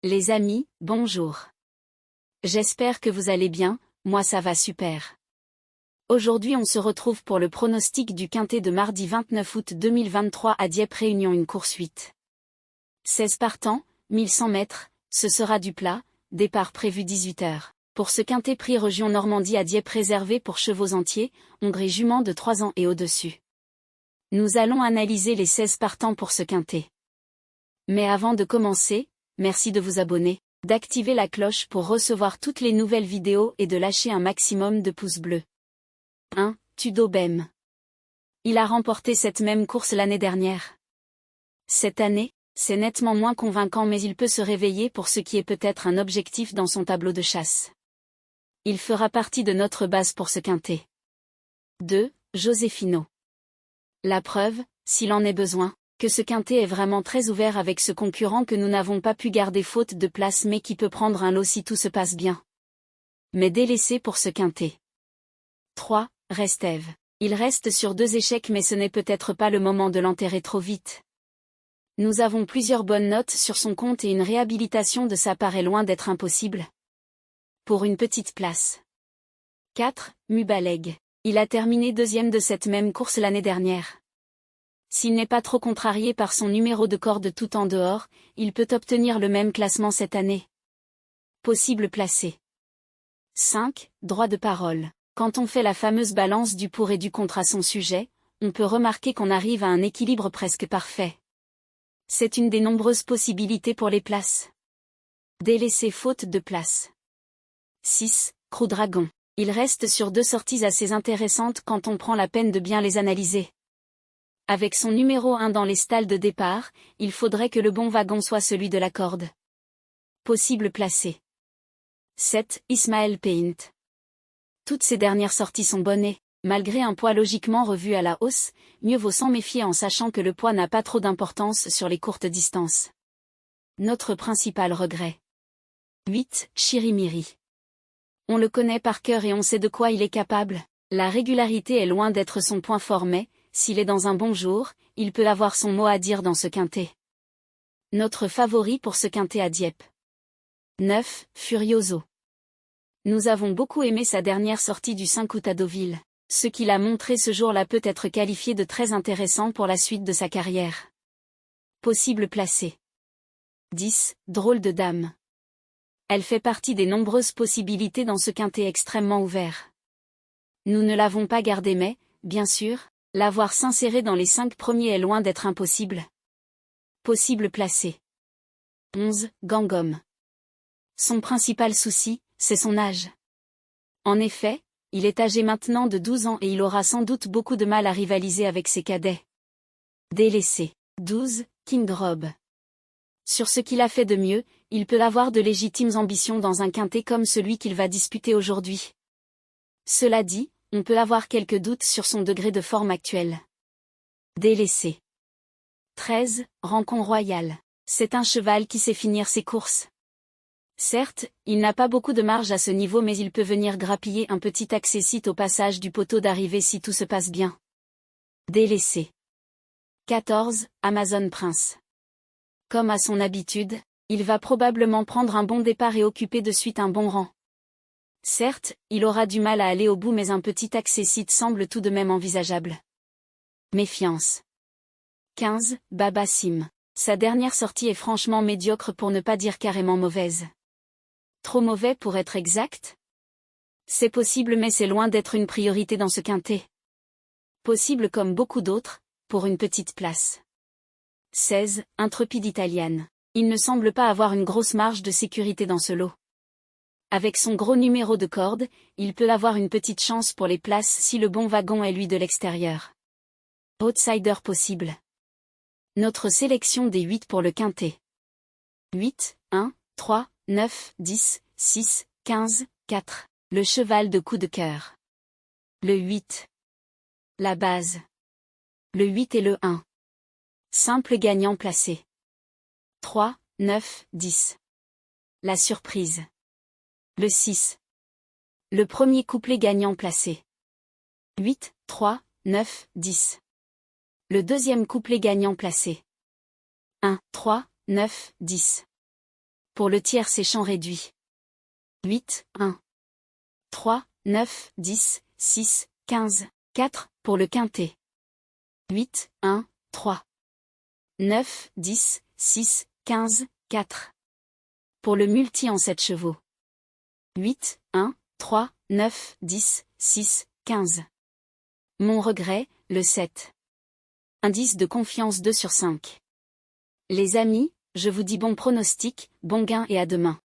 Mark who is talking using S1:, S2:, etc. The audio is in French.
S1: Les amis, bonjour. J'espère que vous allez bien, moi ça va super. Aujourd'hui on se retrouve pour le pronostic du quintet de mardi 29 août 2023 à Dieppe Réunion une course 8. 16 partants, 1100 mètres, ce sera du plat, départ prévu 18h. Pour ce quintet prix région Normandie à Dieppe réservé pour chevaux entiers, Hongrie jument de 3 ans et au-dessus. Nous allons analyser les 16 partants pour ce quintet. Mais avant de commencer, merci de vous abonner, d'activer la cloche pour recevoir toutes les nouvelles vidéos et de lâcher un maximum de pouces bleus. 1. Tudo Bem. Il a remporté cette même course l'année dernière. Cette année, c'est nettement moins convaincant mais il peut se réveiller pour ce qui est peut-être un objectif dans son tableau de chasse. Il fera partie de notre base pour ce quintet. 2. Josefino. La preuve, s'il en est besoin, que ce quintet est vraiment très ouvert avec ce concurrent que nous n'avons pas pu garder faute de place mais qui peut prendre un lot si tout se passe bien. Mais délaissé pour ce quintet. 3. Restev. Il reste sur 2 échecs mais ce n'est peut-être pas le moment de l'enterrer trop vite. Nous avons plusieurs bonnes notes sur son compte et une réhabilitation de sa part est loin d'être impossible. Pour une petite place. 4. Mubaleg. Il a terminé 2e de cette même course l'année dernière. S'il n'est pas trop contrarié par son numéro de corde tout en dehors, il peut obtenir le même classement cette année. Possible placé. 5. Droit de parole. Quand on fait la fameuse balance du pour et du contre à son sujet, on peut remarquer qu'on arrive à un équilibre presque parfait. C'est une des nombreuses possibilités pour les places. Délaissé faute de place. 6. Crew Dragon. Il reste sur 2 sorties assez intéressantes quand on prend la peine de bien les analyser. Avec son numéro 1 dans les stalles de départ, il faudrait que le bon wagon soit celui de la corde. Possible placé. 7. Ismaël Paint. Toutes ces dernières sorties sont bonnes et, malgré un poids logiquement revu à la hausse, mieux vaut s'en méfier en sachant que le poids n'a pas trop d'importance sur les courtes distances. Notre principal regret. 8. Chirimiri. On le connaît par cœur et on sait de quoi il est capable. La régularité est loin d'être son point fort mais, s'il est dans un bon jour, il peut avoir son mot à dire dans ce quintet. Notre favori pour ce quintet à Dieppe. 9. Furioso. Nous avons beaucoup aimé sa dernière sortie du 5 août à Deauville. Ce qu'il a montré ce jour-là peut être qualifié de très intéressant pour la suite de sa carrière. Possible placé. 10. Drôle de dame. Elle fait partie des nombreuses possibilités dans ce quintet extrêmement ouvert. Nous ne l'avons pas gardée mais, bien sûr, l'avoir s'inséré dans les 5 premiers est loin d'être impossible. Possible placé. 11. Gangom. Son principal souci, c'est son âge. En effet, il est âgé maintenant de 12 ans et il aura sans doute beaucoup de mal à rivaliser avec ses cadets. Délaissé. 12. King Rob. Sur ce qu'il a fait de mieux, il peut avoir de légitimes ambitions dans un quintet comme celui qu'il va disputer aujourd'hui. Cela dit, on peut avoir quelques doutes sur son degré de forme actuel. Délaissé. 13. Rancon Royal. C'est un cheval qui sait finir ses courses. Certes, il n'a pas beaucoup de marge à ce niveau mais il peut venir grappiller un petit accessite au passage du poteau d'arrivée si tout se passe bien. Délaissé. 14. Amazon Prince. Comme à son habitude, il va probablement prendre un bon départ et occuper de suite un bon rang. Certes, il aura du mal à aller au bout mais un petit accessite semble tout de même envisageable. Méfiance. 15. Baba Sim. Sa dernière sortie est franchement médiocre pour ne pas dire carrément mauvaise. Trop mauvais pour être exact? C'est possible mais c'est loin d'être une priorité dans ce quintet. Possible comme beaucoup d'autres, pour une petite place. 16. Intrépide Italiane. Il ne semble pas avoir une grosse marge de sécurité dans ce lot. Avec son gros numéro de corde, il peut avoir une petite chance pour les places si le bon wagon est lui de l'extérieur. Outsider possible. Notre sélection des 8 pour le quintet. 8, 1, 3, 9, 10, 6, 15, 4. Le cheval de coup de cœur. Le 8. La base. Le 8 et le 1. Simple gagnant placé. 3, 9, 10. La surprise. Le 6. Le premier couplet gagnant placé. 8, 3, 9, 10. Le deuxième couplet gagnant placé. 1, 3, 9, 10. Pour le tiers c'est champ réduit. 8, 1. 3, 9, 10, 6, 15, 4, pour le quintet. 8, 1, 3. 9, 10, 6, 15, 4. Pour le multi en 7 chevaux. 8, 1, 3, 9, 10, 6, 15. Mon regret, le 7. Indice de confiance 2 sur 5. Les amis, je vous dis bon pronostic, bon gain et à demain.